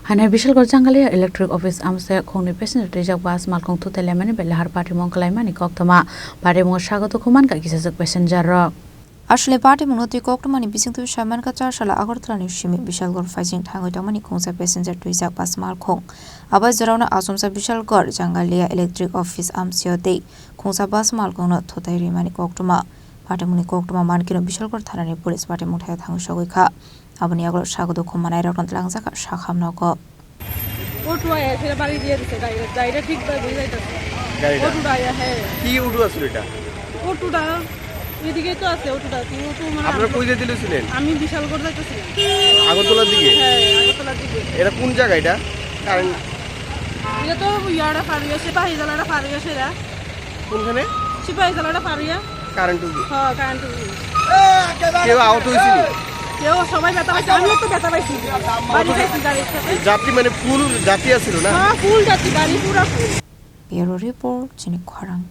Haino Bishalgarh Jangalia Electric Office Amchaio Khungwi passenger Twijak bus Malkhung thutailaimani Lahar Patimwngo Kaimani Koktwma Patimungo Sago Dukhomankha Kisaswk passenger rok. Asle Patimwngo Koktwma ni bisingtu shaman ka charsala Agartala ni shimi Bishalgarh fajing thangoi tamani khungsa passenger Twijak bus Malkhung abai jarauna asumsa Bishalgarh Jangalia Electric Office Amchaio de khungsa bus Malkhung thutailaimani Koktwma Patimwngo Koktwma mankino Bishalgarh thanani police Patimwngo thai thangoi sagoi abani agor Sago Dukhomankha ra langsa ka shakhamna ko ওটু আয়া সেটা বাড়ি দিয়ে দিতে গাড়িটা ঠিক ভাবে বুঝে যাইতাছে ওটুটা আয়া হ্যাঁ কি উঠু আছে এটা ওটুটা এদিকে তো আছে ওটুটা ওটু মানে আপনারা কই যেতে ছিলেন আমি বিশালগড় যাইতাছিলাম আগরতলার দিকে হ্যাঁ আগরতলার দিকে এটা কোন জায়গা এটা কারণ এটা তো ইয়াড়া পারিয়া সিপাহী জালাটা পারিয়া সেরা কোনখানে সিপাহী জালাটা পারিয়া কারেন্ট হ্যাঁ কারেন্ট কেউ আহত হয়েছিল কেউ সবাই ব্যথা পাইছে আমিও তো ব্যথা পাইছি বাড়ি যাইছি গাড়ির সাথে যাত্রী মানে ফুল যাত্রী আছিল না হ্যাঁ ফুল যাত্রী গাড়ি পুরা ফুল Bureau Report Chini Khorang